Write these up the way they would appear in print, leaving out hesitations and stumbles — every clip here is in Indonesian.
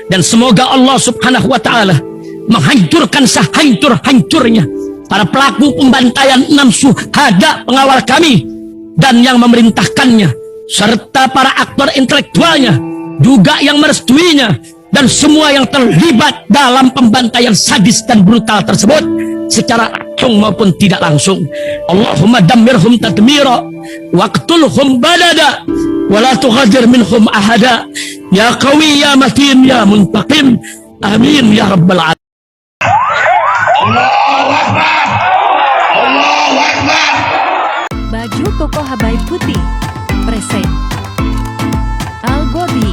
Dan semoga Allah subhanahu wa ta'ala menghancurkan sehancur-hancurnya para pelaku pembantaian 6 syuhada pengawal kami dan yang memerintahkannya, serta para aktor intelektualnya juga yang merestuinya, dan semua yang terlibat dalam pembantaian sadis dan brutal tersebut secara langsung maupun tidak langsung. Allahumma dammirhum tadmira waqtulhum badada wala tughadir minhum ahada ya qawi ya matin ya muntaqim amin ya rabbal alamin. Allahu Akbar, Allahu Akbar. Baju koko Habaib putih present Al Godi.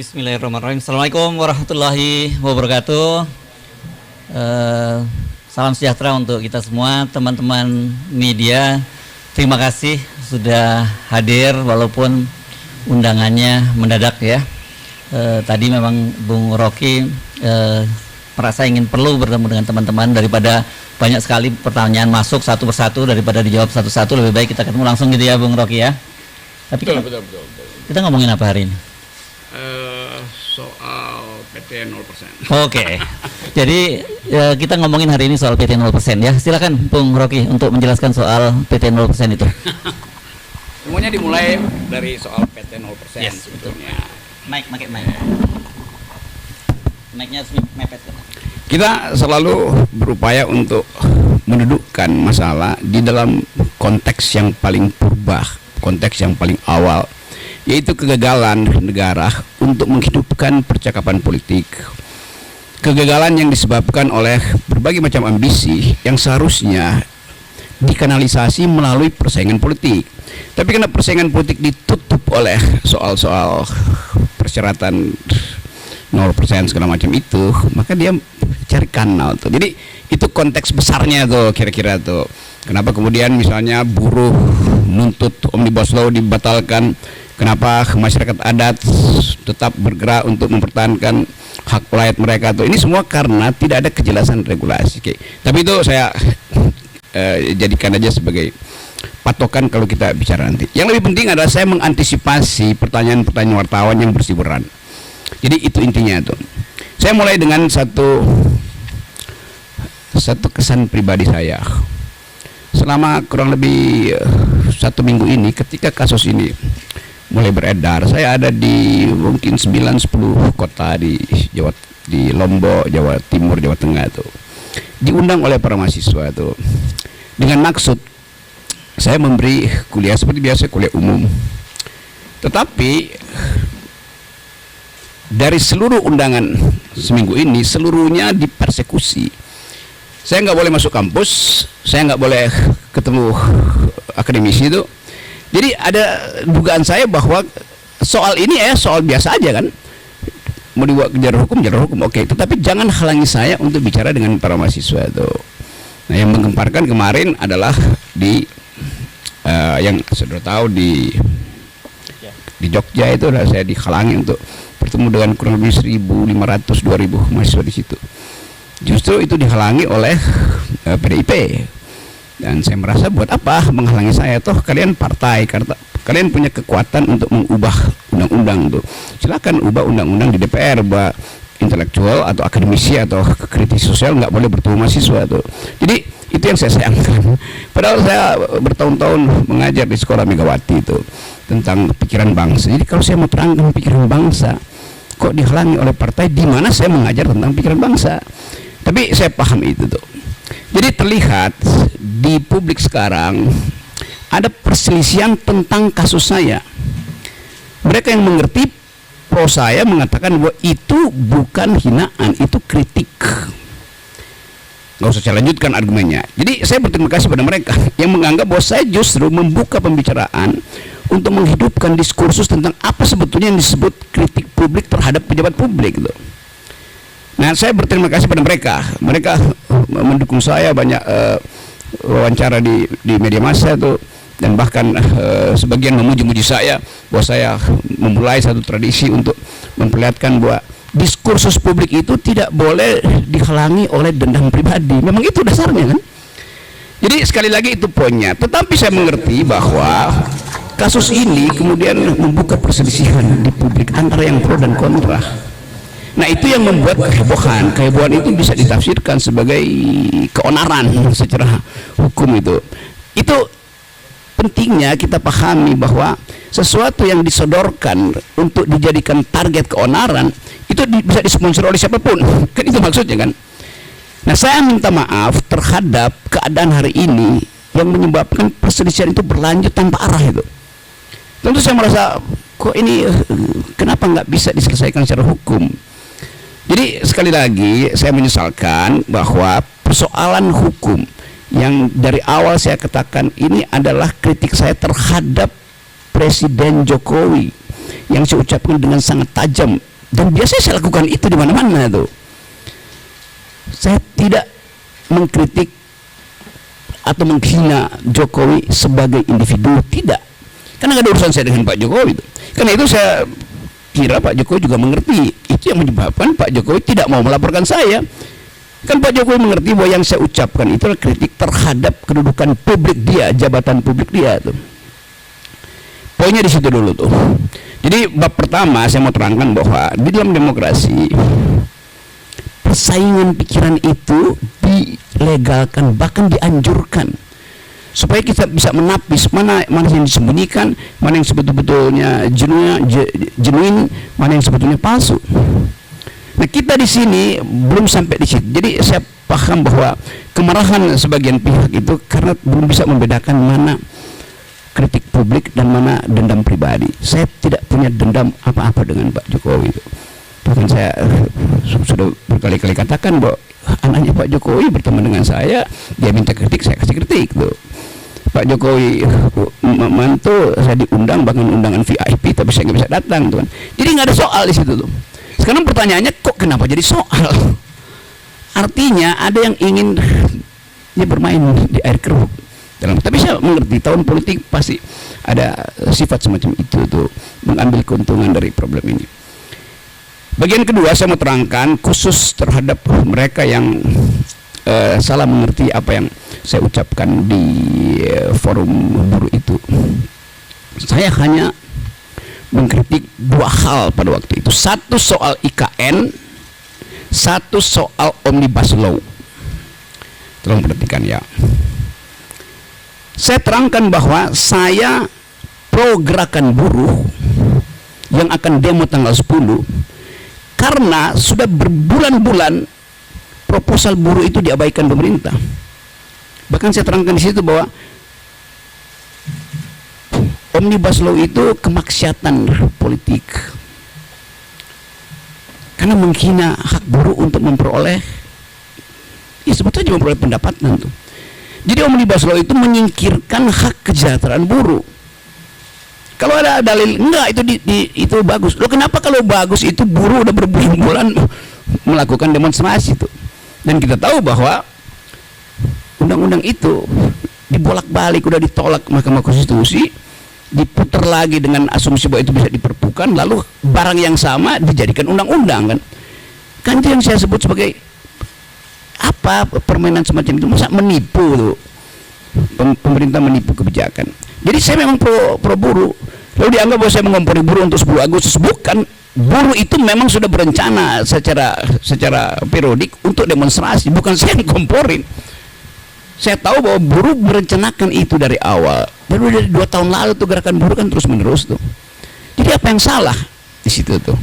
Bismillahirrahmanirrahim. Assalamualaikum warahmatullahi wabarakatuh. Salam sejahtera untuk kita semua, teman-teman media. Terima kasih sudah hadir walaupun undangannya mendadak ya. Tadi memang Bung Rocky merasa ingin perlu bertemu dengan teman-teman, daripada banyak sekali pertanyaan masuk satu persatu, daripada dijawab satu-satu, lebih baik kita ketemu langsung gitu ya Bung Rocky ya. Tapi betul. Kita ngomongin apa hari ini? Soal PT 0%. Oke. Jadi kita ngomongin hari ini soal PT 0% ya. Silakan Bung Rocky untuk menjelaskan soal PT 0% itu. Semuanya dimulai dari soal PT 0% Yes, sebetulnya. Mic. Mic-nya harus mepet. Kita selalu berupaya untuk mendudukkan masalah di dalam konteks yang paling purba, konteks yang paling awal, yaitu kegagalan negara untuk menghidupkan percakapan politik. Kegagalan yang disebabkan oleh berbagai macam ambisi yang seharusnya dikanalisasi melalui persaingan politik. Tapi karena persaingan politik ditutup oleh soal-soal persyaratan 0% segala macam itu, maka dia cari kanal tuh. Jadi itu konteks besarnya tuh kira-kira tuh. Kenapa kemudian misalnya buruh nuntut Omnibus Law dibatalkan? Kenapa masyarakat adat tetap bergerak untuk mempertahankan hak rakyat mereka tuh? Ini semua karena tidak ada kejelasan regulasi. Tapi itu saya jadikan aja sebagai patokan kalau kita bicara nanti. Yang lebih penting adalah saya mengantisipasi pertanyaan-pertanyaan wartawan yang berseliweran. Jadi itu intinya tuh. Saya mulai dengan satu kesan pribadi saya. Selama kurang lebih 1 minggu ini, ketika kasus ini mulai beredar, saya ada di mungkin 9-10 kota di Lombok, Jawa Timur, Jawa Tengah tuh, diundang oleh para mahasiswa tuh, dengan maksud saya memberi kuliah seperti biasa, kuliah umum. Tetapi dari seluruh undangan seminggu ini, seluruhnya dipersekusi. Saya nggak boleh masuk kampus, saya nggak boleh ketemu akademisi itu. Jadi ada dugaan saya bahwa soal ini soal biasa aja kan, mau dibawa ke jalur hukum, oke. Tetapi jangan halangi saya untuk bicara dengan para mahasiswa itu. Nah, yang menggemparkan kemarin adalah di yang sudah tahu di Jogja itu, saya dihalangi untuk bertemu dengan kurang lebih 1.500-2.000 mahasiswa di situ. Justru itu dihalangi oleh PDIP. Dan saya merasa buat apa menghalangi saya, toh kalian partai, kalian punya kekuatan untuk mengubah undang-undang tuh. Silakan ubah undang-undang di DPR, bahwa intelektual atau akademisi atau kritis sosial nggak boleh bertemu mahasiswa tuh. Jadi itu yang saya sayangkan. Padahal saya bertahun-tahun mengajar di sekolah Megawati itu tentang pikiran bangsa. Jadi kalau saya mau terangkan pikiran bangsa, kok dihalangi oleh partai di mana saya mengajar tentang pikiran bangsa. Tapi saya paham itu tuh. Jadi terlihat di publik sekarang ada perselisihan tentang kasus saya. Mereka yang mengerti pro saya mengatakan bahwa itu bukan hinaan, itu kritik. Nggak usah saya lanjutkan argumennya. Jadi saya berterima kasih pada mereka yang menganggap bahwa saya justru membuka pembicaraan untuk menghidupkan diskursus tentang apa sebetulnya yang disebut kritik publik terhadap pejabat publik gitu. Nah, saya berterima kasih pada mereka. Mereka mendukung saya, banyak wawancara di media massa tuh, dan bahkan sebagian memuji-muji saya bahwa saya memulai satu tradisi untuk memperlihatkan bahwa diskursus publik itu tidak boleh dihalangi oleh dendam pribadi. Memang itu dasarnya kan. Jadi sekali lagi itu poinnya. Tetapi saya mengerti bahwa kasus ini kemudian membuka perselisihan di publik antara yang pro dan kontra. Nah, itu yang membuat kehebohan. Kehebohan itu bisa ditafsirkan sebagai keonaran secara hukum itu. Itu pentingnya kita pahami bahwa sesuatu yang disodorkan untuk dijadikan target keonaran itu bisa disponsor oleh siapapun. Kan itu maksudnya kan. Nah, saya minta maaf terhadap keadaan hari ini yang menyebabkan perselisihan itu berlanjut tanpa arah itu. Tentu saya merasa kok ini kenapa nggak bisa diselesaikan secara hukum. Jadi sekali lagi saya menyesalkan bahwa persoalan hukum yang dari awal saya katakan ini adalah kritik saya terhadap Presiden Jokowi yang saya ucapkan dengan sangat tajam, dan biasanya saya lakukan itu di mana-mana tuh. Saya tidak mengkritik atau menghina Jokowi sebagai individu, tidak, karena nggak ada urusan saya dengan Pak Jokowi itu. Karena itu saya kira Pak Jokowi juga mengerti. Itu yang menyebabkan Pak Jokowi tidak mau melaporkan saya. Kan Pak Jokowi mengerti bahwa yang saya ucapkan itu adalah kritik terhadap kedudukan publik dia, jabatan publik dia tuh. Poinnya di situ dulu tuh. Jadi bab pertama saya mau terangkan bahwa di dalam demokrasi persaingan pikiran itu dilegalkan, bahkan dianjurkan, supaya kita bisa menapis mana yang disembunyikan, mana yang sebetulnya genuine, mana yang sebetulnya palsu. Nah, kita di sini belum sampai di situ. Jadi saya paham bahwa kemarahan sebagian pihak itu karena belum bisa membedakan mana kritik publik dan mana dendam pribadi. Saya tidak punya dendam apa-apa dengan Pak Jokowi itu. Bahkan saya sudah berkali-kali katakan bahwa anaknya Pak Jokowi berteman dengan saya, dia minta kritik, saya kasih kritik tuh. Pak Jokowi mantu saya diundang, bahkan undangan VIP, tapi saya nggak bisa datang tuh kan. Jadi nggak ada soal di situ tuh. Sekarang pertanyaannya, kok kenapa jadi soal? Artinya ada yang ingin dia bermain di air keruh. Tapi saya mengerti tahun politik pasti ada sifat semacam itu tuh, mengambil keuntungan dari problem ini. Bagian kedua saya mau terangkan khusus terhadap mereka yang salah mengerti apa yang saya ucapkan di forum buruh itu. Saya hanya mengkritik dua hal pada waktu itu. Satu soal IKN, satu soal Omnibus Law. Tolong perhatikan ya. Saya terangkan bahwa saya pro gerakan buruh yang akan demo tanggal 10 karena sudah berbulan-bulan proposal buruh itu diabaikan pemerintah. Bahkan saya terangkan di situ bahwa Omnibus Law itu kemaksiatan politik karena menghina hak buruh untuk memperoleh, ya sebetulnya memperoleh pendapatan tuh. Jadi Omnibus Law itu menyingkirkan hak kesejahteraan buruh. Kalau ada dalil enggak itu bagus. Loh, kenapa kalau bagus itu buruh udah berbulan-bulan melakukan demonstrasi itu. Dan kita tahu bahwa undang-undang itu dibolak-balik, udah ditolak Mahkamah Konstitusi, diputar lagi dengan asumsi bahwa itu bisa diperpukan, lalu barang yang sama dijadikan undang-undang kan. Kan itu yang saya sebut sebagai apa, permainan semacam itu. Masa menipu tuh, pemerintah menipu kebijakan. Jadi saya memang pro buruh. Lalu dianggap bahwa saya mengompori buruh untuk 10 Agustus. Bukan, buruh itu memang sudah berencana secara periodik untuk demonstrasi, bukan saya yang komporin. Saya tahu bahwa buruh merencanakan itu dari awal. Baru dari 2 tahun lalu tuh gerakan buruh kan terus menerus tuh. Jadi apa yang salah di situ tuh?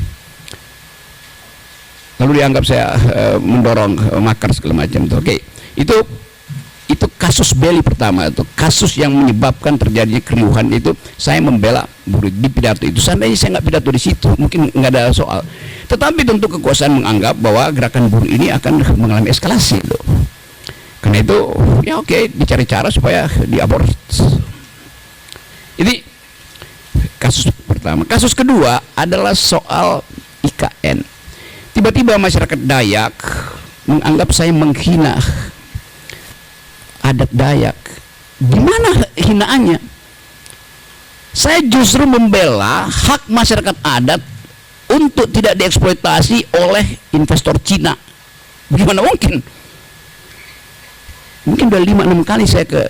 Lalu dianggap saya mendorong makar segala macam tuh. Oke, itu kasus belli pertama itu, kasus yang menyebabkan terjadi keriuhan itu. Saya membela buruh di pidato itu. Seandainya saya nggak pidato di situ, mungkin nggak ada soal. Tetapi tentu kekuasaan menganggap bahwa gerakan buruh ini akan mengalami eskalasi itu. Karena itu, ya oke, dicari cara supaya diabort. Ini kasus pertama. Kasus kedua adalah soal IKN. Tiba-tiba masyarakat Dayak menganggap saya menghina adat Dayak. Di mana hinaannya? Saya justru membela hak masyarakat adat untuk tidak dieksploitasi oleh investor Cina. Bagaimana mungkin? Mungkin udah 5-6 kali saya ke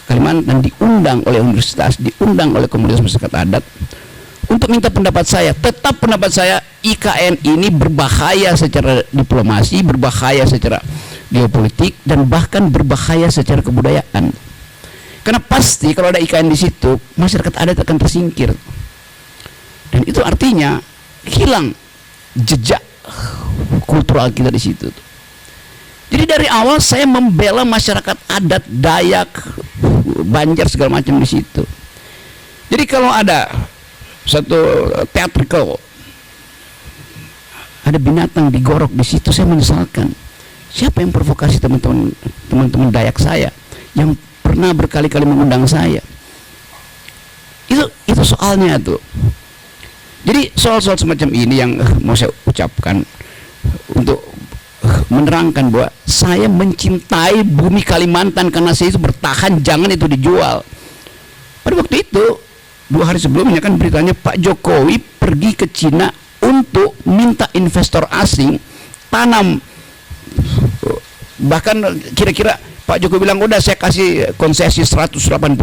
Kalimantan, diundang oleh universitas, diundang oleh komunitas masyarakat adat untuk minta pendapat saya. Tetap pendapat saya, IKN ini berbahaya secara diplomasi, berbahaya secara geopolitik, dan bahkan berbahaya secara kebudayaan. Karena pasti kalau ada IKN di situ, masyarakat adat akan tersingkir. Dan itu artinya hilang jejak kultural kita di situ. Jadi dari awal saya membela masyarakat adat Dayak, Banjar, segala macam di situ. Jadi kalau ada satu teatrikal, ada binatang digorok di situ, saya menyesalkan. Siapa yang provokasi teman-teman Dayak saya yang pernah berkali-kali mengundang saya? Itu soalnya tuh. Jadi soal-soal semacam ini yang mau saya ucapkan untuk menerangkan bahwa saya mencintai bumi Kalimantan karena saya itu bertahan, jangan itu dijual. Pada waktu itu 2 hari sebelumnya kan beritanya Pak Jokowi pergi ke Cina untuk minta investor asing tanam, bahkan kira-kira Pak Jokowi bilang, udah saya kasih konsesi 180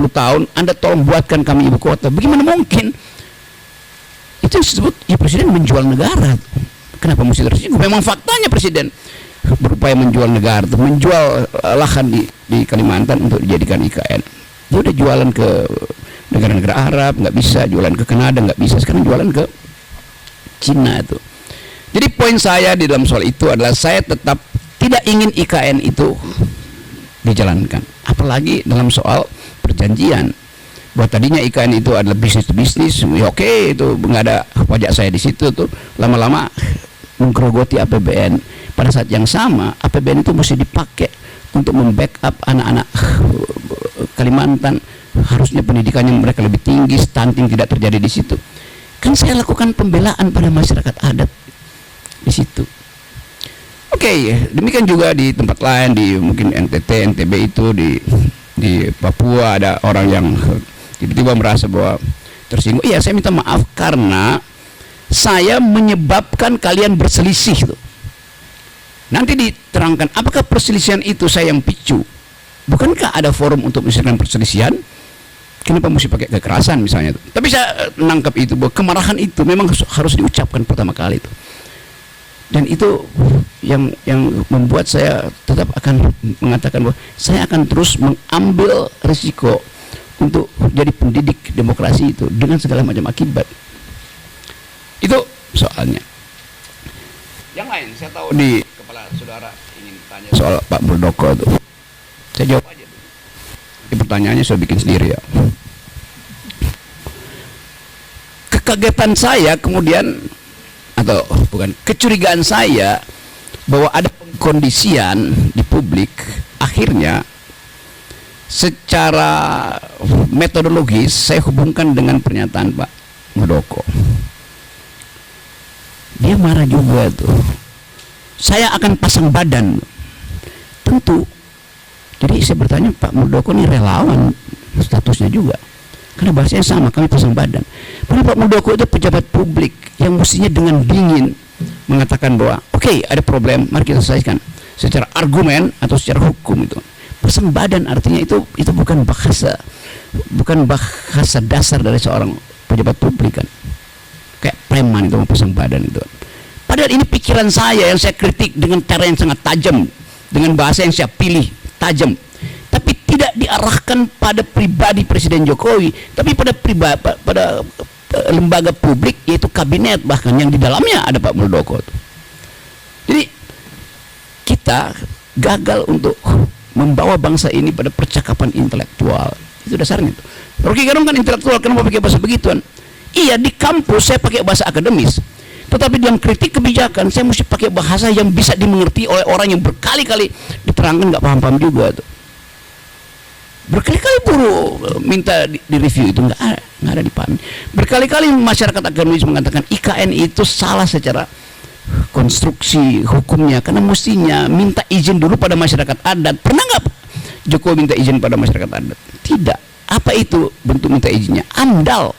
tahun, Anda tolong buatkan kami ibu kota. Bagaimana mungkin? Itu disebut ya presiden menjual negara. Kenapa mesti tersinggung? Memang faktanya presiden berupaya menjual negara, menjual lahan di Kalimantan untuk dijadikan IKN. Dia udah jualan ke negara-negara Arab, nggak bisa, jualan ke Kanada nggak bisa, sekarang jualan ke Cina itu. Jadi poin saya di dalam soal itu adalah saya tetap tidak ingin IKN itu dijalankan, apalagi dalam soal perjanjian. Bahwa tadinya IKN itu adalah bisnis to bisnis, ya oke, itu nggak ada pajak saya di situ tuh, lama-lama menggerogoti APBN. Pada saat yang sama APBN itu mesti dipakai untuk membackup anak-anak Kalimantan, harusnya pendidikannya mereka lebih tinggi, stunting tidak terjadi di situ. Kan saya lakukan pembelaan pada masyarakat adat di situ. Oke, demikian juga di tempat lain, di mungkin NTT, NTB itu, di Papua ada orang yang tiba-tiba merasa bahwa tersinggung. Iya, saya minta maaf karena saya menyebabkan kalian berselisih tuh. Nanti diterangkan apakah perselisihan itu saya yang picu. Bukankah ada forum untuk menyelesaikan perselisihan? Kenapa mesti pakai kekerasan misalnya tuh? Tapi saya menangkap itu bahwa kemarahan itu memang harus diucapkan pertama kali itu. Dan itu yang membuat saya tetap akan mengatakan bahwa saya akan terus mengambil risiko untuk jadi pendidik demokrasi itu dengan segala macam akibat. Itu soalnya. Yang lain saya tahu di kepala saudara ingin tanya soal Pak Muldoko itu. Saya jawab aja dulu. Ini pertanyaannya saya bikin sendiri ya. Kekagetan saya kemudian, atau bukan, kecurigaan saya bahwa ada pengkondisian di publik, akhirnya secara metodologis saya hubungkan dengan pernyataan Pak Muldoko. Dia marah juga tuh. Saya akan pasang badan. Tentu. Jadi saya bertanya, Pak Muldoko ini relawan statusnya juga. Karena bahasanya sama, kami pasang badan. Padahal Pak Muldoko itu pejabat publik yang mestinya dengan dingin mengatakan bahwa oke, ada problem, mari kita selesaikan secara argumen atau secara hukum itu. Pasang badan artinya itu bukan bahasa dasar dari seorang pejabat publik kan. Kayak preman itu mau pasang badan itu. Padahal ini pikiran saya yang saya kritik dengan cara yang sangat tajam, dengan bahasa yang saya pilih tajam, tapi tidak diarahkan pada pribadi Presiden Jokowi, tapi pada lembaga publik, yaitu kabinet bahkan yang di dalamnya ada Pak Muldoko. Jadi kita gagal untuk membawa bangsa ini pada percakapan intelektual. Itu dasarnya. Rocky Gerung kan intelektual, kenapa pakai bahasa begituan? Iya, di kampus saya pakai bahasa akademis, tetapi dalam kritik kebijakan saya mesti pakai bahasa yang bisa dimengerti oleh orang yang berkali-kali diterangkan nggak paham-paham juga tuh. Berkali-kali buruh minta di review itu nggak ada dipahami. Berkali-kali masyarakat akademis mengatakan IKN itu salah secara konstruksi hukumnya, karena mestinya minta izin dulu pada masyarakat adat. Pernah nggak Jokowi minta izin pada masyarakat adat. Tidak. Apa itu bentuk minta izinnya? AMDAL.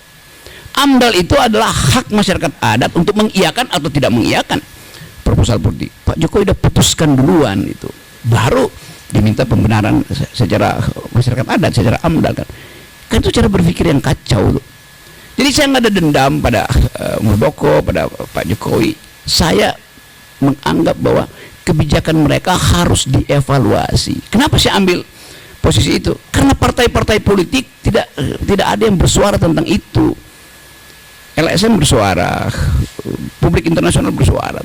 AMDAL itu adalah hak masyarakat adat untuk mengiyakan atau tidak mengiyakan proposal politik. Pak Jokowi udah putuskan duluan itu. Baru diminta pembenaran secara masyarakat adat, secara AMDAL kan. Kan itu cara berpikir yang kacau tuh. Jadi saya nggak ada dendam pada Muldoko, pada Pak Jokowi. Saya menganggap bahwa kebijakan mereka harus dievaluasi. Kenapa saya ambil posisi itu? Karena partai-partai politik tidak ada yang bersuara tentang itu. LSM bersuara, publik internasional bersuara.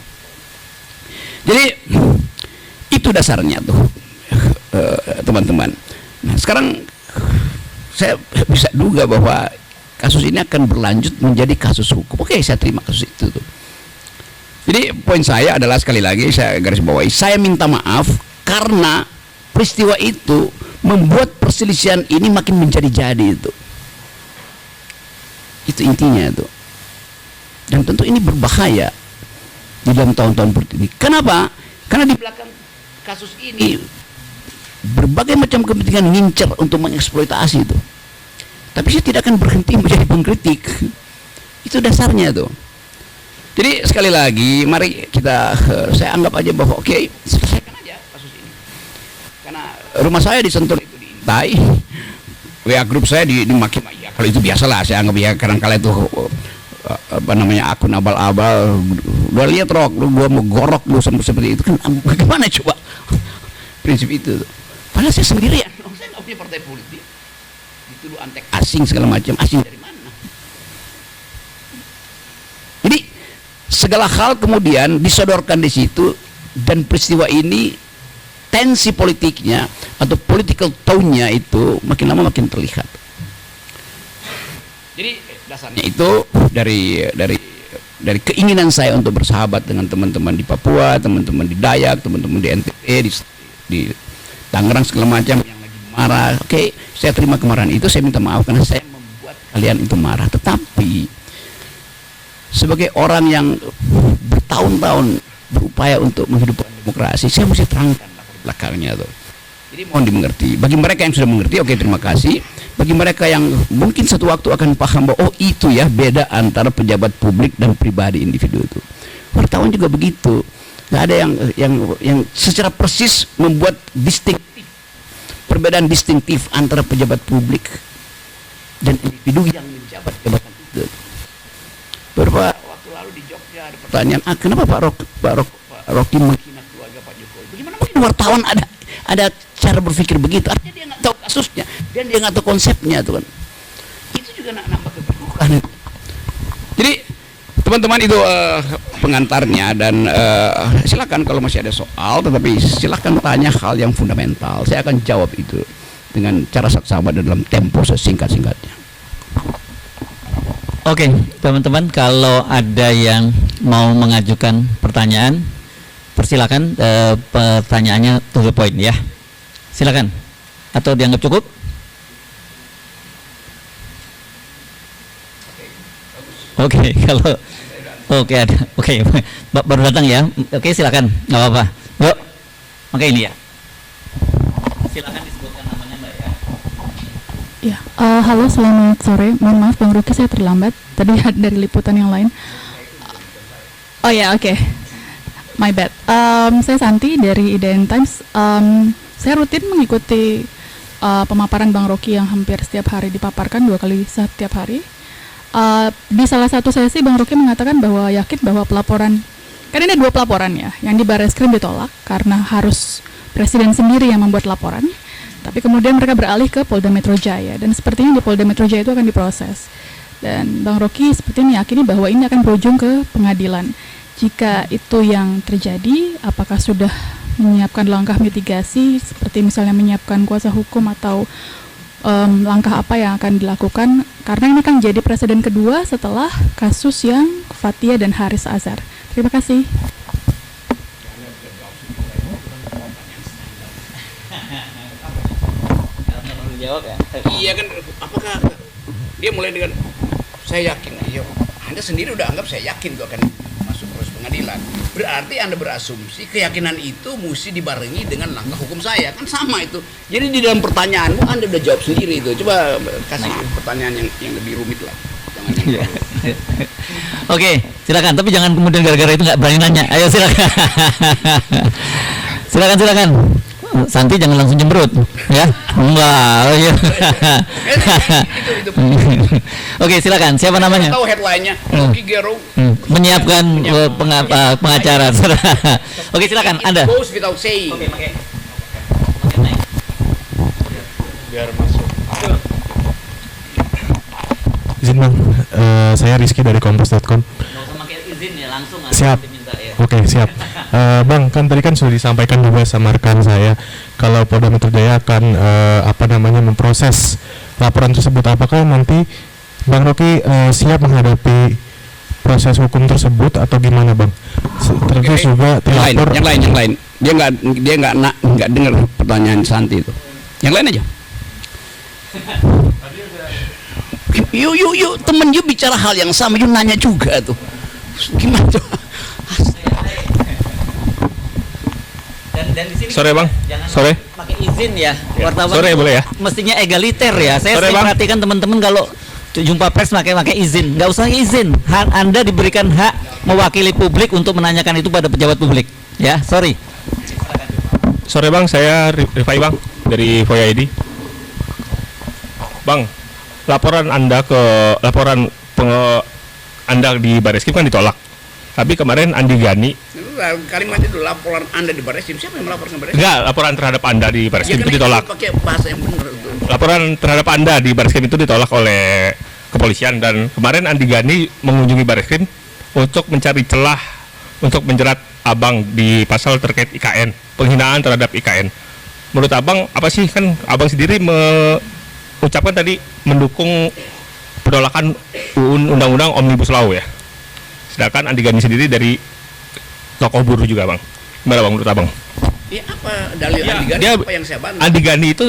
Jadi itu dasarnya tuh, teman-teman. Nah, sekarang saya bisa duga bahwa kasus ini akan berlanjut menjadi kasus hukum. Oke, saya terima kasus itu tuh. Jadi poin saya adalah, sekali lagi saya garis bawahi, saya minta maaf karena peristiwa itu membuat perselisihan ini makin menjadi-jadi itu. Itu intinya itu. Dan tentu ini berbahaya di dalam tahun-tahun seperti ini. Kenapa? Karena di belakang kasus ini berbagai macam kepentingan ngincer untuk mengeksploitasi itu. Tapi saya tidak akan berhenti menjadi pengkritik. Itu dasarnya tuh. Jadi sekali lagi, mari kita, saya anggap aja bahwa oke, selesaikan aja kasus ini. Karena rumah saya di Sentul itu diintai, WA grup saya dimaki-maki. Ya, kalau itu biasalah, saya anggap ya, kadang-kala itu apa namanya, akun abal-abal. Udah lihat rok, lu gua mau gorok lu seperti itu kan, bagaimana coba prinsip itu? Padahal saya sendirian, saya nggak punya partai politik. Dituduh antek asing segala macam, asing dari mana? Jadi segala hal kemudian disodorkan di situ, dan peristiwa ini tensi politiknya atau political tone-nya itu makin lama makin terlihat. Jadi dasarnya itu dari keinginan saya untuk bersahabat dengan teman-teman di Papua, teman-teman di Dayak, teman-teman di NTB, di Tangerang segala macam yang lagi marah. Oke, saya terima kemarahan itu, saya minta maaf karena saya membuat kalian itu marah. Tetapi sebagai orang yang bertahun-tahun berupaya untuk menghidupkan demokrasi, saya mesti terangkan latar belakangnya tuh. Jadi mohon dimengerti. Bagi mereka yang sudah mengerti, oke, terima kasih. Bagi mereka yang mungkin satu waktu akan paham bahwa oh itu ya beda antara pejabat publik dan pribadi individu itu. Wartawan juga begitu. Nggak ada yang secara persis membuat perbedaan distintif antara pejabat publik dan individu yang menjabat jabatan itu. Beberapa waktu lalu di Jogja ada pertanyaan, kenapa Pak Rocky menghina keluarga Pak Jokowi? Bagaimana mungkin wartawan ada cara berpikir begitu? Artinya dia nggak tahu kasusnya, dan dia nggak tahu konsepnya, tuh kan. Itu juga nambah kegaduhan. Jadi teman-teman itu pengantarnya, dan silakan kalau masih ada soal, tetapi silakan tanya hal yang fundamental. Saya akan jawab itu dengan cara saksama dalam tempo sesingkat-singkatnya. Oke, teman-teman, kalau ada yang mau mengajukan pertanyaan, persilakan, pertanyaannya to the point ya. Silakan. Atau dianggap cukup? Oke, kalau ada. Oke, baru datang ya. Oke, silakan. Nggak apa-apa. Yuk. Oke, ini ya. Silakan disebutkan namanya, Mbak ya. Ya, halo, selamat sore. Mohon maaf Bang Rocky, saya terlambat tadi dari liputan yang lain. Oh ya, oke. My bad. Saya Santi dari IDN Times. Saya rutin mengikuti pemaparan Bang Rocky yang hampir setiap hari dipaparkan, 2 kali setiap hari. Di salah satu sesi Bang Rocky mengatakan bahwa yakin bahwa pelaporan, kan ini 2 pelaporan ya, yang di Barreskrim ditolak karena harus Presiden sendiri yang membuat laporan. Tapi kemudian mereka beralih ke Polda Metro Jaya, dan sepertinya di Polda Metro Jaya itu akan diproses. Dan Bang Rocky sepertinya meyakini bahwa ini akan berujung ke pengadilan. Jika itu yang terjadi, apakah sudah menyiapkan langkah mitigasi seperti misalnya menyiapkan kuasa hukum atau langkah apa yang akan dilakukan? Karena ini kan jadi presiden kedua setelah kasus yang Fathia dan Haris Azhar. Terima kasih. Jawab ya. Iya kan, apakah dia mulai dengan saya yakin, iya, Anda sendiri udah anggap saya yakin itu akan masuk proses pengadilan. pengadilan. Berarti Anda berasumsi keyakinan itu mesti dibarengi dengan langkah hukum saya. Kan sama itu. Jadi di dalam pertanyaanmu Anda udah jawab sendiri itu. Coba kasih pertanyaan yang lebih rumit lah. Jangan yang Oke, silakan. Tapi jangan kemudian gara-gara itu nggak berani nanya. Ayo silakan. Silakan. Santi jangan langsung jembrut, ya? Enggak. Iya. itu. Oke, silakan. Siapa namanya? Tahu headline-nya? Rocky Gerung Menyiapkan pengacara. Oke, silakan. Anda. It goes without saying. Oke, pakai. Biar masuk. Izin bang, saya Rizky dari Kompas.com. Nggak usah pakai izin ya, langsung aja Siap. diminta ya. Oke, siap. Bang, kan tadi kan sudah disampaikan juga sama rekan saya kalau Polda Metro Jaya akan memproses laporan tersebut. Apakah nanti Bang Rocky siap menghadapi proses hukum tersebut atau gimana, Bang? Terus juga terlapor. Yang lain. Dia nggak dengar pertanyaan Santi itu. Yang lain aja. Yuk, temen yuk bicara hal yang sama, yuk nanya juga tuh. Gimana tuh? Dan di sini Sore, Bang. jangan Sore. pakai izin ya. Wartawan Sore, itu boleh ya? Mestinya egaliter ya. Saya Sore, sering Bang. perhatikan teman-teman kalau jumpa pers pakai izin. Nggak usah izin. Anda diberikan hak mewakili publik untuk menanyakan itu pada pejabat publik. Ya, sorry. Sore Bang, saya Rifai Bang dari Voya ID. Bang, laporan Anda di Bareskrim kan ditolak. Tapi kemarin Andi Gani, Kalimat itu laporan Anda di Bareskrim, siapa yang melaporkan Bareskrim? enggak, laporan terhadap Anda di Bareskrim itu ditolak. Pakai bahasa yang benar itu. Laporan terhadap Anda di Bareskrim itu ditolak oleh kepolisian, dan kemarin Andi Gani mengunjungi Bareskrim untuk mencari celah untuk menjerat Abang di pasal terkait IKN, penghinaan terhadap IKN. Menurut Abang apa sih, kan Abang sendiri mengucapkan tadi mendukung penolakan undang-undang Omnibus Law ya. Sedangkan Andi Gani sendiri dari tokoh buruh juga, Bang. Gimana Bang menurut Abang? Ya apa dalil Ya, Andi Gani, dia- apa yang saya bantu? Andi Gani itu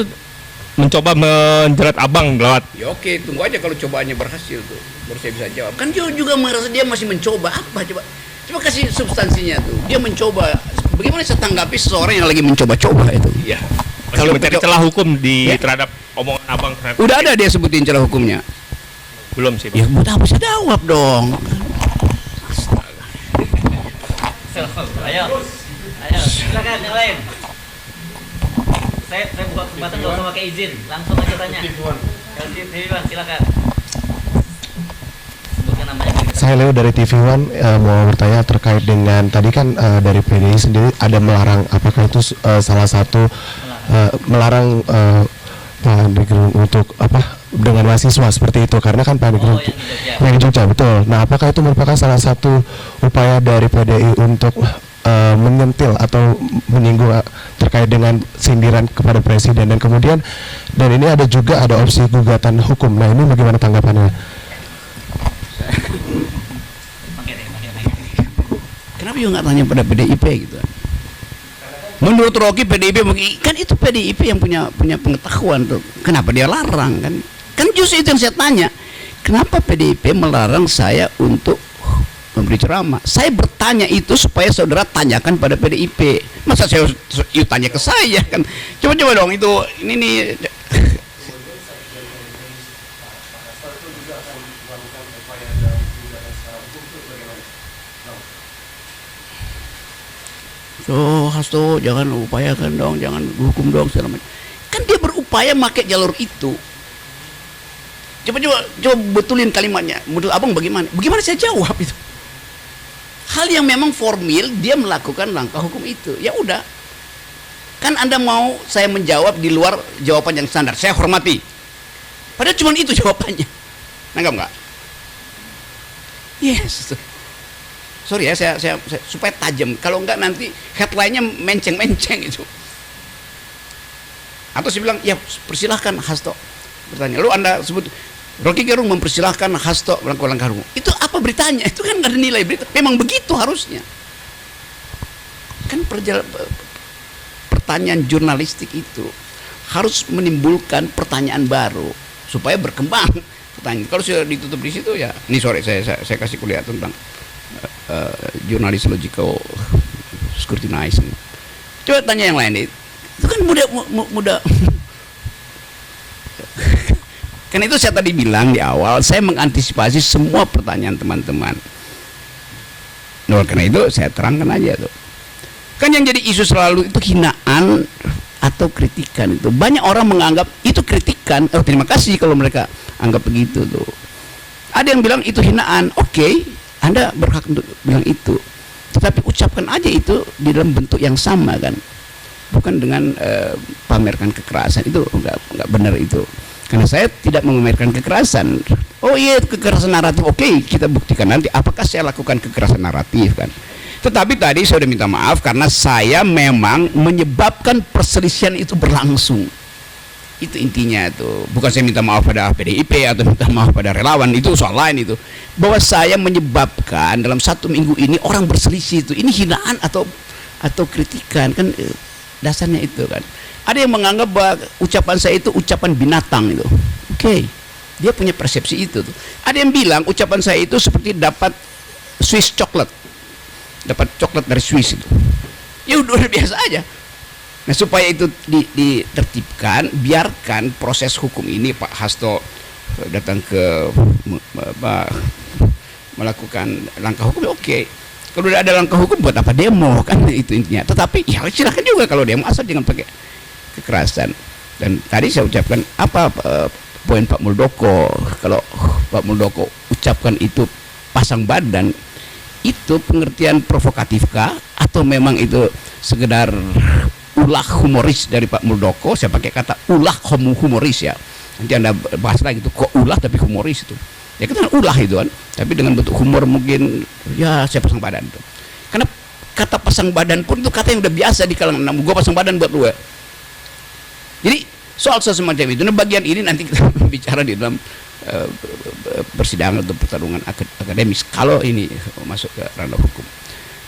mencoba menjerat Abang lewat Ya oke, tunggu aja kalau cobaannya berhasil tuh, baru saya bisa jawab. Kan dia juga merasa dia masih mencoba apa coba? Coba kasih substansinya tuh. Dia mencoba. Bagaimana saya tanggapi seseorang yang lagi mencoba-coba itu? ya. Kalau Kalau mencari mencoba- celah hukum di Ya. terhadap omongan Abang terhadap Udah ada dia sebutin celah hukumnya. belum sih, Ya Bang. buat apa saya jawab dong? Ayo, silakan yang lain. Saya buka kesempatan nggak usah pakai izin, langsung aja tanya. Bang, silakan. Sebutkan namanya. Saya Leo dari TV One, mau bertanya terkait dengan tadi kan dari PDI sendiri ada melarang, apakah itu salah satu melarang Pak Degrun untuk apa dengan mahasiswa seperti itu, karena kan Pak Degrun yang di Jogja. yang di Jogja, betul. Nah, apakah itu merupakan salah satu upaya dari PDI untuk menyentil atau menyinggung terkait dengan sindiran kepada presiden, dan kemudian dan ini ada juga ada opsi gugatan hukum. Nah, ini bagaimana tanggapannya? Kenapa juga nggak tanya pada PDIP gitu? Menurut Rocky PDIP kan itu PDIP yang punya pengetahuan tuh. Kenapa dia larang kan? Kan justru itu yang saya tanya. Kenapa PDIP melarang saya untuk memberi ceramah? Saya bertanya itu supaya saudara tanyakan pada PDIP. Masa saya tanya ke saya kan? Coba dong itu ini nih. Oh, Hasto, jangan upayakan dong, jangan hukum dong segala macam. Kan dia berupaya pakai jalur itu. Coba betulin kalimatnya. Menurut Abang bagaimana? Bagaimana saya jawab itu? Hal yang memang formil, dia melakukan langkah hukum itu. Ya udah. Kan Anda mau saya menjawab di luar jawaban yang standar. Saya hormati. Padahal cuma itu jawabannya. Nanggap nggak? Yes. Sorry ya, saya supaya tajam. Kalau enggak nanti headline-nya menceng-menceng itu. Atau saya bilang, ya persilahkan Hasto bertanya. Lalu Anda sebut Rocky Gerung mempersilahkan Hasto melakukan langkah hukum. Itu apa beritanya? Itu kan nggak ada nilai berita. Memang begitu harusnya. Kan pertanyaan jurnalistik itu harus menimbulkan pertanyaan baru supaya berkembang pertanyaan. Kalau sudah ditutup di situ ya, ini sore saya kasih kuliah tentang journalistological scrutinizing. Coba tanya yang lain itu kan mudah kan itu saya tadi bilang di awal, saya mengantisipasi semua pertanyaan teman-teman. Nah, karena itu saya terangkan aja tuh. Kan yang jadi isu selalu itu hinaan atau kritikan itu. Banyak orang menganggap itu kritikan. Oh, terima kasih kalau mereka anggap begitu tuh. Ada yang bilang itu hinaan. Oke, Anda berhak untuk bilang itu. Tetapi ucapkan aja itu di dalam bentuk yang sama kan. Bukan dengan pamerkan kekerasan, itu enggak benar itu. Karena saya tidak memamerkan kekerasan. Oh iya, kekerasan naratif. Oke, kita buktikan nanti apakah saya lakukan kekerasan naratif kan. Tetapi tadi saya sudah minta maaf karena saya memang menyebabkan perselisihan itu berlangsung. Itu intinya itu. Bukan saya minta maaf pada PDIP atau minta maaf pada relawan, itu soal lain itu. Bahwa saya menyebabkan dalam 1 minggu ini orang berselisih itu. Ini hinaan atau kritikan kan, dasarnya itu kan. Ada yang menganggap bahwa ucapan saya itu ucapan binatang itu. Oke, dia punya persepsi itu tuh. Ada yang bilang ucapan saya itu seperti dapat Swiss chocolate, dapat coklat dari Swiss itu. Ya udah biasa aja. Nah, supaya itu ditertibkan, biarkan proses hukum ini. Pak Hasto datang ke melakukan langkah hukum, oke. Kalau udah ada langkah hukum, buat apa demo kan, itu intinya. Tetapi ya silakan juga kalau demo, asal jangan pakai kekerasan. Dan tadi saya ucapkan apa poin Pak Muldoko, kalau Pak Muldoko ucapkan itu pasang badan, itu pengertian provokatifkah atau memang itu sekedar ulah humoris dari Pak Muldoko? Saya pakai kata ulah humoris ya. Nanti Anda bahas lagi itu kok ulah tapi humoris itu. Ya kita ulah itu kan, tapi dengan bentuk humor mungkin ya saya pasang badan tuh. Karena kata pasang badan pun itu kata yang udah biasa di kalangan anak. Gua pasang badan buat lu ya. Jadi soal semacam itu, nah bagian ini nanti kita bicara di dalam persidangan atau pertarungan akademis kalau ini masuk ke ranah hukum.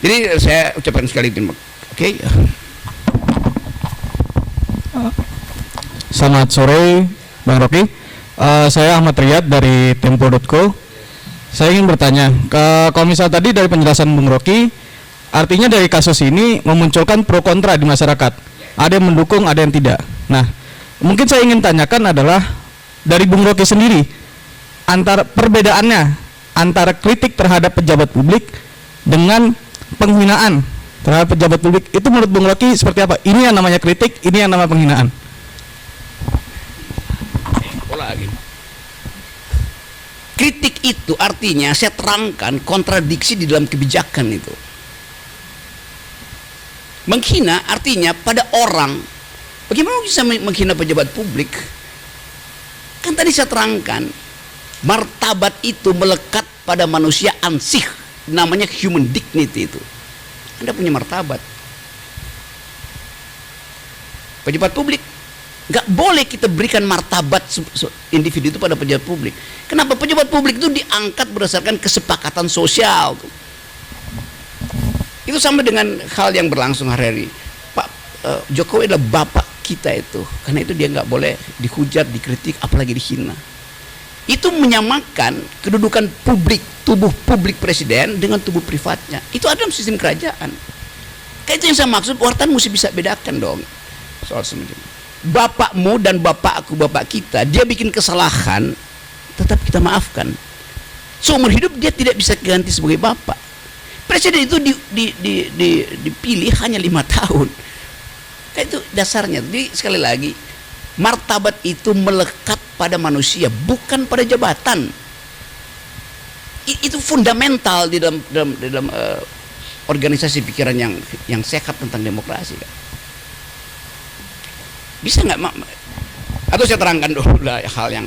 Jadi saya ucapkan sekali terima kasih. Selamat sore Bang Rocky. Saya Ahmad Riyad dari Tempo.co. Saya ingin bertanya, kalau misal tadi dari penjelasan Bung Rocky, artinya dari kasus ini memunculkan pro kontra di masyarakat. Ada yang mendukung, ada yang tidak. Nah, mungkin saya ingin tanyakan adalah dari Bung Rocky sendiri, antara perbedaannya antara kritik terhadap pejabat publik dengan penghinaan terhadap pejabat publik, itu menurut Bung Rocky seperti apa? Ini yang namanya kritik, ini yang namanya penghinaan. Kritik itu artinya saya terangkan kontradiksi di dalam kebijakan itu. Menghina artinya pada orang. Bagaimana bisa menghina pejabat publik? Kan tadi saya terangkan, martabat itu melekat pada manusia ansih, namanya human dignity itu. Anda punya martabat. Pejabat publik nggak boleh kita berikan martabat individu itu pada pejabat publik. Kenapa? Pejabat publik itu diangkat berdasarkan kesepakatan sosial tuh. Itu sama dengan hal yang berlangsung hari-hari. Pak Jokowi adalah bapak kita itu, karena itu dia nggak boleh dihujat, dikritik, apalagi dihina. Itu menyamakan kedudukan publik, tubuh publik presiden dengan tubuh privatnya. Itu ada dalam sistem kerajaan. Kayak itu yang saya maksud, wartawan mesti bisa bedakan dong soal semacam itu. Bapakmu dan bapakku, bapak kita, dia bikin kesalahan, tetap kita maafkan. Seumur hidup dia tidak bisa ganti sebagai bapak. Presiden itu dipilih hanya 5 tahun. Itu dasarnya. Jadi sekali lagi, martabat itu melekat pada manusia, bukan pada jabatan. Itu fundamental di dalam organisasi pikiran yang sehat tentang demokrasi. Kan? Bisa nggak? Atau saya terangkan dulu lah hal yang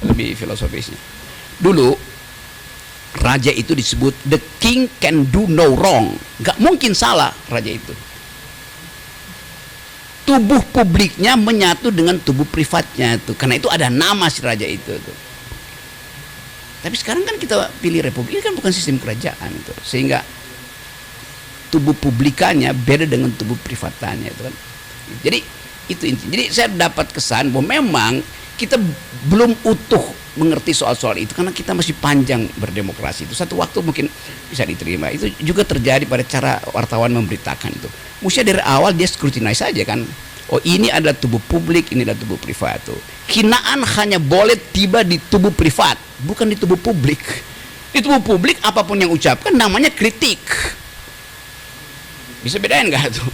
lebih filosofisnya. Dulu raja itu disebut the king can do no wrong, nggak mungkin salah raja itu. Tubuh publiknya menyatu dengan tubuh privatnya itu, karena itu ada nama si raja itu tuh. Tapi sekarang kan kita pilih republik, ini kan bukan sistem kerajaan itu, sehingga tubuh publikannya beda dengan tubuh privatannya itu kan. Jadi itu intinya. Jadi saya dapat kesan bahwa memang kita belum utuh mengerti soal-soal itu karena kita masih panjang berdemokrasi. Itu satu waktu mungkin bisa diterima. Itu juga terjadi pada cara wartawan memberitakan itu. Mestinya dari awal dia scrutinize saja kan. Oh, ini adalah tubuh publik, ini adalah tubuh privat tuh. Hinaan hanya boleh tiba di tubuh privat, bukan di tubuh publik. Di tubuh publik apapun yang ucapkan namanya kritik. Bisa bedain nggak tuh?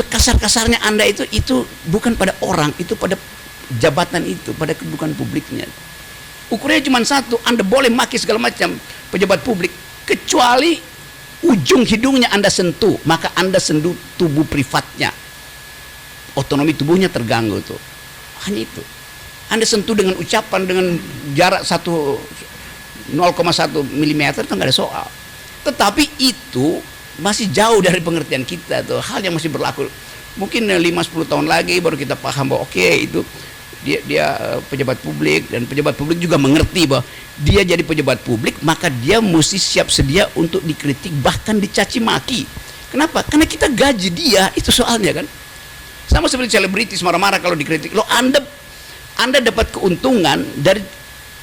Sekasar-kasarnya Anda itu bukan pada orang, itu pada jabatan itu, pada kedudukan publiknya. Ukurannya cuma satu, Anda boleh maki segala macam pejabat publik, kecuali ujung hidungnya Anda sentuh, maka Anda sentuh tubuh privatnya. Otonomi tubuhnya terganggu tuh. Hanya itu. Anda sentuh dengan ucapan dengan jarak 0,1 mm itu nggak ada soal. Tetapi itu masih jauh dari pengertian kita tuh, hal yang masih berlaku. Mungkin 5-10 tahun lagi baru kita paham bahwa oke, itu dia pejabat publik, dan pejabat publik juga mengerti bahwa dia jadi pejabat publik maka dia mesti siap sedia untuk dikritik bahkan dicaci maki. Kenapa? Karena kita gaji dia, itu soalnya kan. Sama seperti selebritis marah-marah kalau dikritik. Loh, Anda dapat keuntungan dari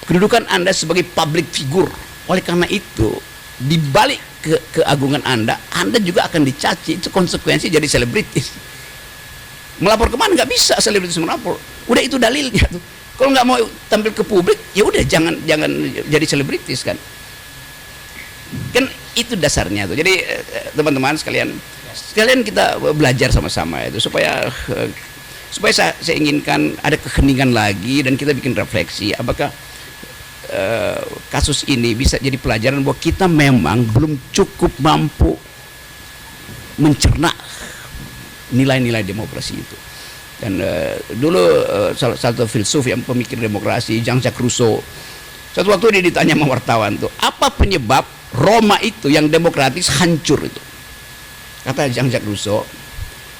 kedudukan Anda sebagai public figure. Oleh karena itu, di balik keagungan Anda juga akan dicaci. Itu konsekuensi jadi selebritis. Melapor kemana? Nggak bisa selebritis melapor. Udah itu dalilnya tuh. Kalau nggak mau tampil ke publik, ya udah jangan jadi selebritis kan. Kan itu dasarnya tuh. Jadi teman-teman sekalian kita belajar sama-sama itu supaya saya inginkan ada keheningan lagi dan kita bikin refleksi. Apakah kasus ini bisa jadi pelajaran bahwa kita memang belum cukup mampu mencerna nilai-nilai demokrasi itu. Dan dulu salah satu filsuf yang pemikir demokrasi, Jean-Jacques Rousseau, satu waktu dia ditanya sama wartawan tuh, apa penyebab Roma itu yang demokratis hancur itu? Kata Jean-Jacques Rousseau,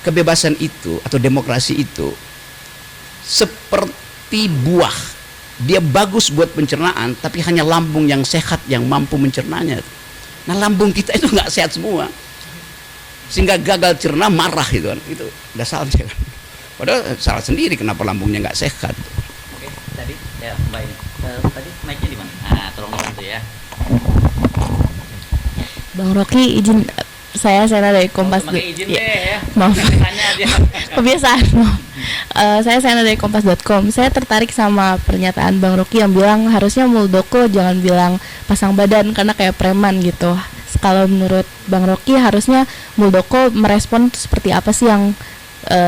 kebebasan itu atau demokrasi itu seperti buah, dia bagus buat pencernaan, tapi hanya lambung yang sehat yang mampu mencernanya. Nah, lambung kita itu nggak sehat semua, sehingga gagal cerna marah gitu kan. Itu udah salah kan. Padahal salah sendiri kenapa lambungnya nggak sehat. Oke, tadi ya Mbak ini. Tadi mic-nya di mana? Nah, tolong dibantu ya. Bang Rocky, izin saya dari Kompas. Izin deh ya. Maaf. Tanya aja. Kebiasaan. Maaf. Saya dari Kompas.com. Saya tertarik sama pernyataan Bang Rocky yang bilang harusnya Muldoko jangan bilang pasang badan karena kayak preman gitu. Kalau menurut Bang Rocky harusnya Muldoko merespon seperti apa sih yang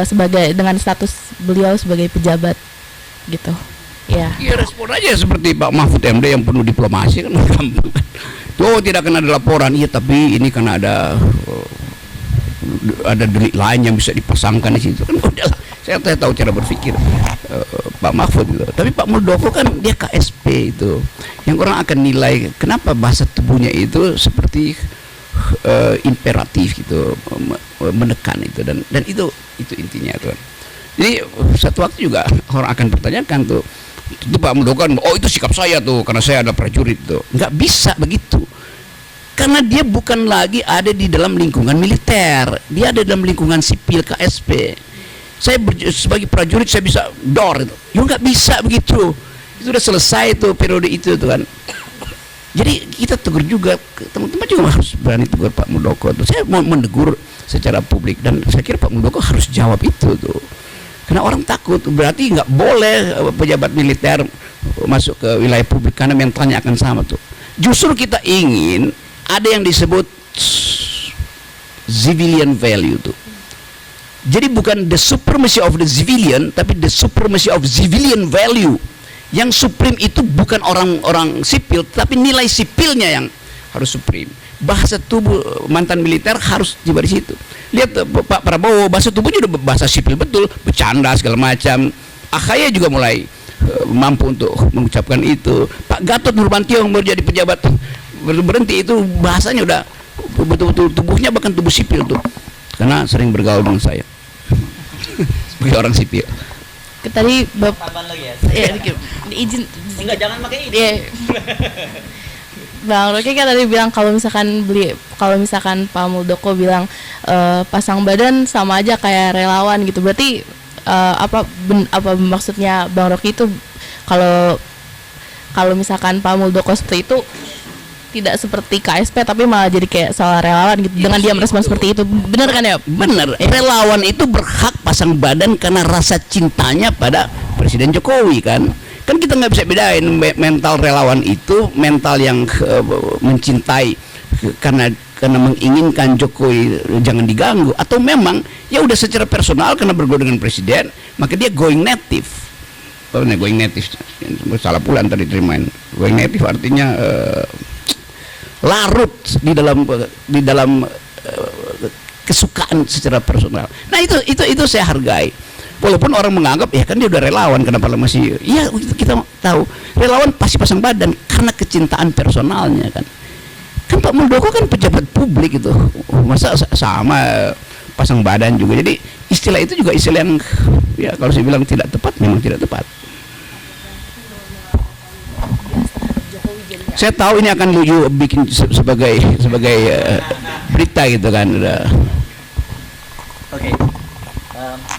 sebagai dengan status beliau sebagai pejabat gitu. Ya. Iya, respon aja seperti Pak Mahfud MD yang penuh diplomasi kan gampang. Tuh tidak kena ada laporan, iya tapi ini karena ada delik lain yang bisa dipasangkan di situ kan udahlah. Saya tahu cara berpikir Pak Mahfud gitu. Tapi Pak Muldoko kan dia KSP itu. Yang orang akan nilai kenapa bahasa tubuhnya itu seperti imperatif gitu, menekan itu dan itu intinya tuh. Jadi satu waktu juga orang akan pertanyakan tuh, itu Pak Muldoko kan, oh itu sikap saya tuh karena saya ada prajurit tuh. Nggak bisa begitu. Karena dia bukan lagi ada di dalam lingkungan militer, dia ada dalam lingkungan sipil KSP. Saya sebagai prajurit saya bisa door itu. Ya nggak bisa begitu. Itu udah selesai tuh periode itu tuh kan. Jadi kita tegur juga, teman-teman juga harus berani tegur Pak Muldoko tuh. Saya mau menegur secara publik dan saya kira Pak Muldoko harus jawab itu tuh. Karena orang takut, berarti nggak boleh pejabat militer masuk ke wilayah publik karena mentalnya akan sama tuh. Justru kita ingin ada yang disebut civilian value tuh. Jadi bukan the supremacy of the civilian, tapi the supremacy of civilian value. Yang supreme itu bukan orang-orang sipil, tapi nilai sipilnya yang harus supreme. Bahasa tubuh mantan militer harus tiba di situ. Lihat Pak Prabowo, bahasa tubuhnya udah bahasa sipil betul, bercanda segala macam. AHY juga mulai mampu untuk mengucapkan itu. Pak Gatot Nurmantio yang baru jadi pejabat berhenti itu bahasanya udah betul-betul tubuhnya bahkan tubuh sipil tuh. Karena sering bergaul dengan saya sebagai orang sipil. Tadi Tambahan lagi ya. izin Enggak, jangan pakai ini. ya. Bang Rocky kan tadi bilang kalau misalkan Pak Muldoko bilang pasang badan sama aja kayak relawan gitu. Berarti apa maksudnya Bang Rocky itu kalau kalau misalkan Pak Muldoko seperti itu tidak seperti KSP tapi malah jadi kayak soal relawan gitu dengan dia merespon seperti itu, benar kan ya? Benar, relawan itu berhak pasang badan karena rasa cintanya pada Presiden Jokowi kan. Kan kita nggak bisa bedain mental relawan itu mental yang mencintai karena menginginkan Jokowi jangan diganggu, atau memang ya udah secara personal karena bergaul dengan presiden maka dia going native. Going native salah pula tadi terimain. Going native artinya larut di dalam kesukaan secara personal. Nah itu saya hargai. Walaupun orang menganggap ya kan dia udah relawan, kenapa masih? Ya kita tahu relawan pasti pasang badan karena kecintaan personalnya kan. Kan Pak Muldoko kan pejabat publik itu, masa sama pasang badan juga. Jadi istilah itu juga istilah yang ya kalau saya bilang tidak tepat, memang tidak tepat. Saya tahu ini akan lucu bikin sebagai berita gitu kan. Oke.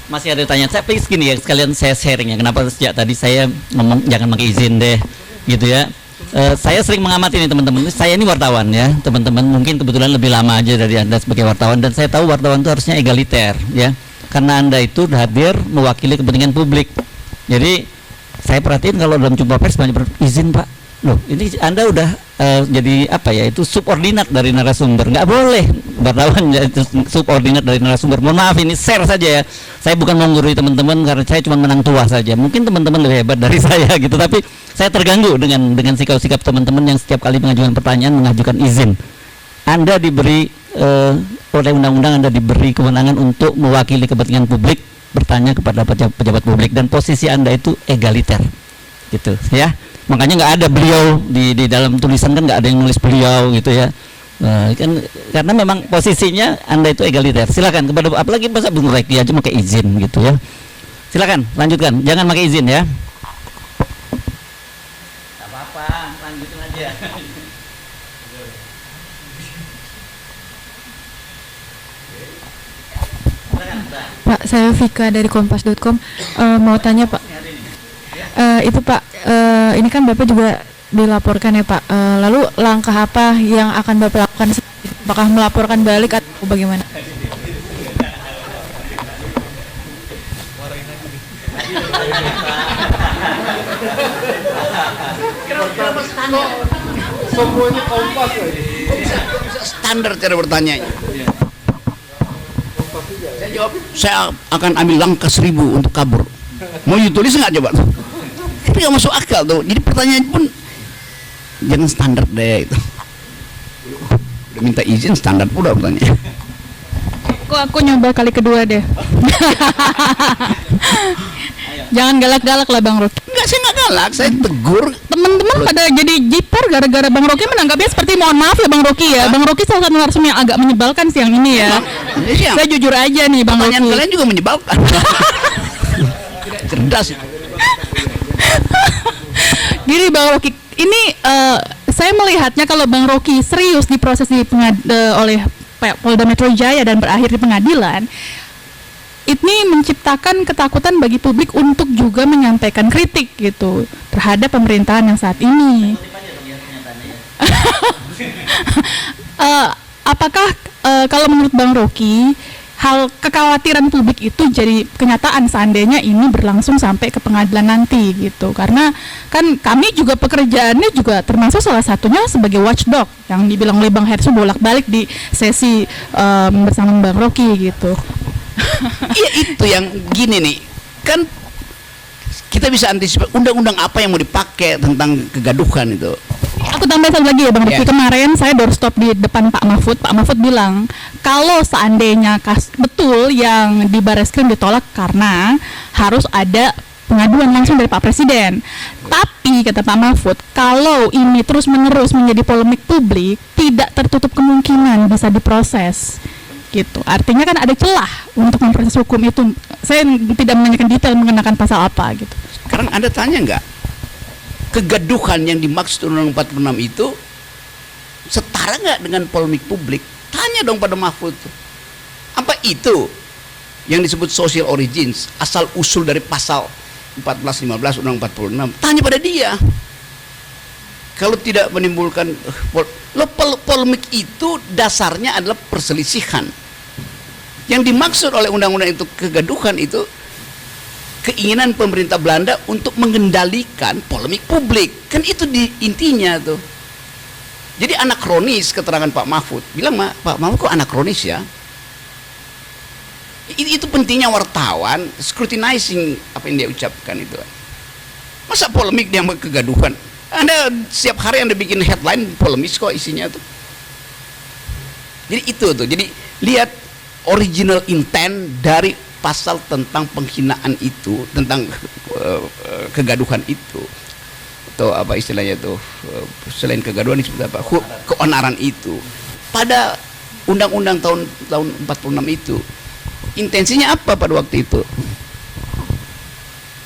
Masih ada tanya. Saya pengen gini ya, sekalian saya sharing ya. Kenapa sejak tadi saya ngomong jangan pakai izin deh, gitu ya. Saya sering mengamati nih teman-teman. Saya ini wartawan ya, teman-teman. Mungkin kebetulan lebih lama aja dari Anda sebagai wartawan, dan saya tahu wartawan itu harusnya egaliter ya. Karena Anda itu hadir mewakili kepentingan publik. Jadi saya perhatiin kalau dalam jumpa pers banyak izin Pak. Loh, ini Anda udah jadi apa ya? Itu subordinat dari narasumber. Nggak boleh wartawan jadi subordinat dari narasumber. Mohon maaf, ini share saja ya. Saya bukan menggurui teman-teman karena saya cuma menang tua saja. Mungkin teman-teman lebih hebat dari saya gitu. Tapi saya terganggu dengan sikap-sikap teman-teman yang setiap kali mengajukan pertanyaan mengajukan izin. Anda diberi oleh undang-undang Anda diberi kewenangan untuk mewakili kepentingan publik, bertanya kepada pejabat publik, dan posisi Anda itu egaliter, gitu ya. Makanya nggak ada beliau di dalam tulisan, kan nggak ada yang nulis beliau gitu ya. Kan karena memang posisinya Anda itu egaliter. Silakan kepada, apalagi masa Bung Reki aja pakai izin gitu ya. Silakan lanjutkan, jangan pakai izin ya. Gak apa-apa, lanjutin aja. Pak, saya Vika dari kompas.com. Mau tanya Pak, itu Pak, ini kan Bapak juga dilaporkan ya Pak, lalu langkah apa yang akan Bapak lakukan? Apakah melaporkan balik atau bagaimana? Semuanya kompas lagi. Standar cara bertanya. Saya jawab, saya akan ambil langkah 1000 untuk kabur. Mau ditulis nggak coba? Tapi nggak masuk akal tuh. Jadi pertanyaan pun jangan standar deh itu. Udah minta izin standar pula pertanyaan. Kok aku nyoba kali kedua deh. Jangan galak-galak lah Bang Rocky. Enggak, saya nggak galak, saya tegur. Teman-teman pada jadi jiper gara-gara Bang Rocky menanggapnya seperti mohon maaf ya Bang Rocky ya. Bang Rocky salah satu narasum yang agak menyebalkan siang ini ya. Saya jujur aja nih Bang Rocky. Pertanyaan kalian juga menyebalkan. Cerdas. Gini Bang Rocky, ini saya melihatnya kalau Bang Rocky serius diproses oleh Polda Metro Jaya dan berakhir di pengadilan, ini menciptakan ketakutan bagi publik untuk juga menyampaikan kritik gitu terhadap pemerintahan yang saat ini. Apakah kalau menurut Bang Rocky, hal kekhawatiran publik itu jadi kenyataan seandainya ini berlangsung sampai ke pengadilan nanti gitu? Karena kan kami juga pekerjaannya juga termasuk salah satunya sebagai watchdog yang dibilang oleh Bang Hersu bolak-balik di sesi bersama Bang Rocky gitu. Iya, itu yang gini nih, kan kita bisa antisipasi undang-undang apa yang mau dipakai tentang kegaduhan itu. Aku tambah satu lagi ya Bang Rocky, kemarin saya doorstop di depan Pak Mahfud. Pak Mahfud bilang kalau seandainya betul yang di Barreskrim ditolak karena harus ada pengaduan langsung dari Pak Presiden. Tapi kata Pak Mahfud, kalau ini terus-menerus menjadi polemik publik, tidak tertutup kemungkinan bisa diproses. Gitu. Artinya kan ada celah untuk memproses hukum itu. Saya tidak menanyakan detail mengenakan pasal apa gitu. Sekarang Anda tanya nggak, kegaduhan yang dimaksud Undang-Undang 46 itu setara nggak dengan polemik publik? Tanya dong pada Mahfud. Apa itu yang disebut social origins, asal usul dari pasal 14-15 Undang-Undang 46? Tanya pada dia. kalau tidak menimbulkan polemik itu dasarnya adalah perselisihan. Yang dimaksud oleh undang-undang itu kegaduhan itu keinginan pemerintah Belanda untuk mengendalikan polemik publik. Kan itu intinya tuh. Jadi anakronis keterangan Pak Mahfud. Bilang Pak Mahfud kok anakronis ya? Itu pentingnya wartawan scrutinizing apa yang dia ucapkan itu. Masa polemik dia kegaduhan? Anda setiap hari Anda bikin headline polemis kok isinya tuh. Jadi itu tuh. Jadi lihat original intent dari pasal tentang penghinaan itu, tentang kegaduhan itu, atau apa istilahnya itu, selain kegaduhan disebut apa, keonaran itu, pada undang-undang tahun 46 itu, intensinya apa pada waktu itu?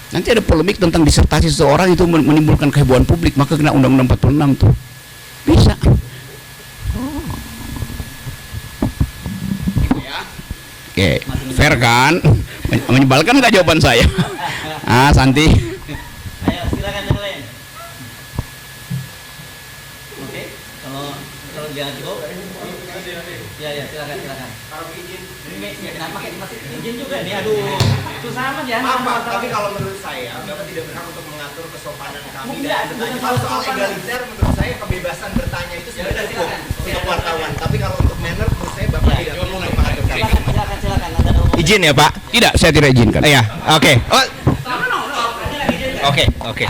Nanti ada polemik tentang disertasi seseorang itu menimbulkan kehebohan publik, maka kena undang-undang 46 tuh, bisa. Oke, fair kan? Menyebalkan nggak jawaban saya? Santi. Ayo, silakan yang lain. Oke, kalau jangan cukup, ya silakan. Nah, pakai masih izin juga nih, aduh, susah amat ya. Maaf, tapi kalau menurut saya, Bapak tidak berhak untuk mengatur kesopanan kami dan bertanya. Kalau soal egaliter, menurut saya kebebasan bertanya itu sebenarnya cukup untuk wartawan. Tapi kalau untuk manner, menurut saya Bapak tidak perlu untuk mengatur kami. Silakan. Izin ya Pak? Tidak, saya tidak izinkan. Iya, oke. Oke.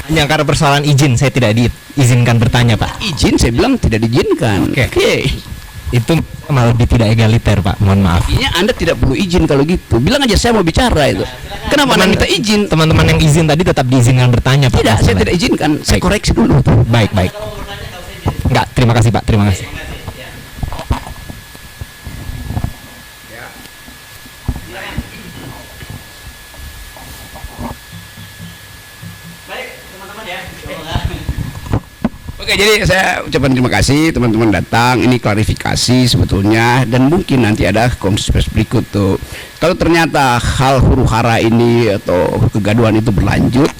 Hanya karena persoalan izin, saya tidak diizinkan bertanya Pak. Izin, saya bilang tidak diizinkan. Oke. Itu malah lebih tidak egaliter Pak, mohon maaf. Artinya Anda tidak perlu izin kalau gitu. Bilang aja saya mau bicara itu. Kenapa Anda minta izin? Teman-teman yang izin tadi tetap diizinkan bertanya Pak. Tidak, saya tidak izinkan. Saya koreksi dulu. Baik. Enggak, terima kasih Pak, terima kasih. Oke, jadi saya ucapkan terima kasih teman-teman datang. Ini klarifikasi sebetulnya, dan mungkin nanti ada konferensi pers berikut tuh. Kalau ternyata hal huru-hara ini atau kegaduhan itu berlanjut,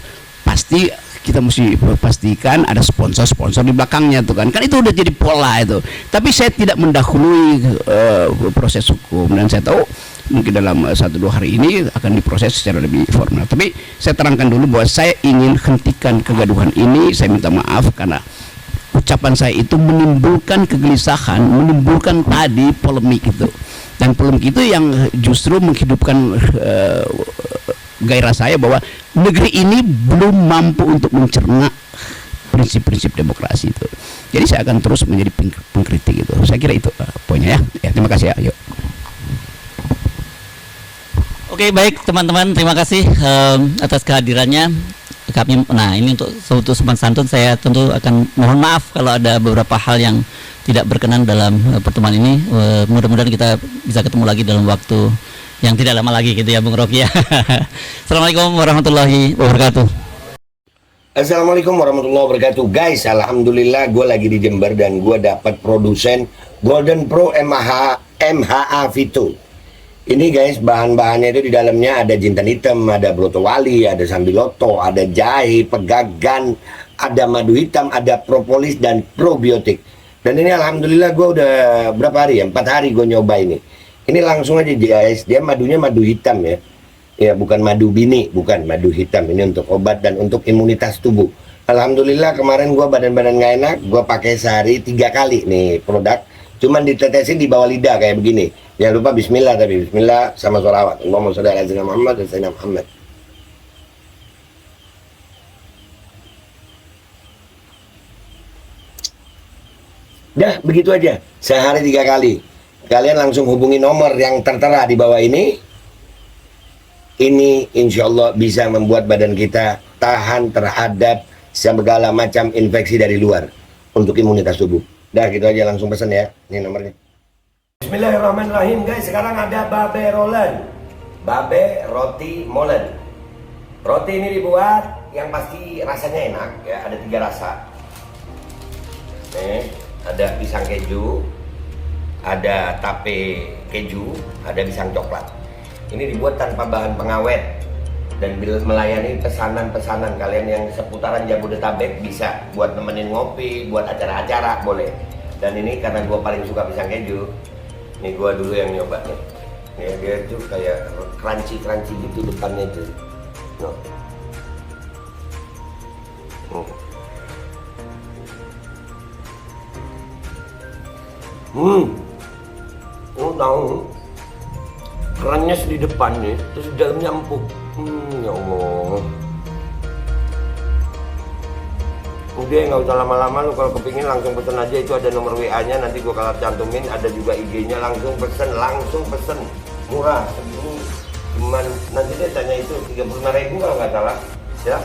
pasti kita mesti pastikan ada sponsor-sponsor di belakangnya tuh kan. Kan itu udah jadi pola itu. Tapi saya tidak mendahului proses hukum, dan saya tahu mungkin dalam 1-2 hari ini akan diproses secara lebih formal. Tapi saya terangkan dulu bahwa saya ingin hentikan kegaduhan ini. Saya minta maaf karena ucapan saya itu menimbulkan kegelisahan, menimbulkan tadi polemik itu, dan polemik itu yang justru menghidupkan gairah saya bahwa negeri ini belum mampu untuk mencerna prinsip-prinsip demokrasi itu. Jadi saya akan terus menjadi pengkritik itu. Saya kira itu poinnya ya. Terima kasih ya. Yuk. Oke, baik teman-teman, terima kasih atas kehadirannya. Nah, ini untuk sopan santun saya tentu akan mohon maaf kalau ada beberapa hal yang tidak berkenan dalam pertemuan ini. Mudah-mudahan kita bisa ketemu lagi dalam waktu yang tidak lama lagi gitu ya Bung Rocky ya. Assalamualaikum warahmatullahi wabarakatuh. Assalamualaikum warahmatullahi wabarakatuh. Guys, alhamdulillah gue lagi di Jember dan gue dapat produsen Golden Pro MHA Vito. Ini guys, bahan-bahannya itu di dalamnya ada jintan hitam, ada broto wali, ada sambiloto, ada jahe, pegagan, ada madu hitam, ada propolis dan probiotik. Dan ini alhamdulillah gue udah berapa hari ya? 4 hari gue nyoba ini. Ini langsung aja guys, dia madunya madu hitam ya. Ya bukan madu bini, bukan madu hitam. Ini untuk obat dan untuk imunitas tubuh. Alhamdulillah kemarin gue badan-badan gak enak, gue pakai sehari 3 kali nih produk. Cuman ditetesin di bawah lidah kayak begini. Jangan lupa bismillah, tapi bismillah sama sholawat. Allahumma sholli ala sayyidina Muhammad dan sayyidina Muhammad. Dah begitu aja, sehari 3 kali. Kalian langsung hubungi nomor yang tertera di bawah ini. Ini insya Allah bisa membuat badan kita tahan terhadap segala macam infeksi dari luar untuk imunitas tubuh. Dah gitu aja, langsung pesan ya. Ini nomornya. Bismillahirrahmanirrahim guys. Sekarang ada babe rolen, babe roti molen. Roti ini dibuat yang pasti rasanya enak ya. Ada 3 rasa. Nih, ada pisang keju, ada tape keju, ada pisang coklat. Ini dibuat tanpa bahan pengawet. dan melayani pesanan-pesanan kalian yang seputaran Jabodetabek, bisa buat nemenin ngopi, buat acara-acara boleh. Dan ini karena gue paling suka pisang keju, nih gue dulu yang nyoba nih. Ya, dia tuh kayak crunchy gitu depannya tuh. No. Lu tahu kerannya di depan nih, terus di dalamnya empuk. Ya Allah. Udah nggak usah lama-lama, lu kalau kepingin langsung pesen aja, itu ada nomor WA-nya, nanti gua kalau cantumin, ada juga IG-nya, langsung pesen, murah. Cuman nanti dia tanya itu 35.000 kalau nggak salah, ya.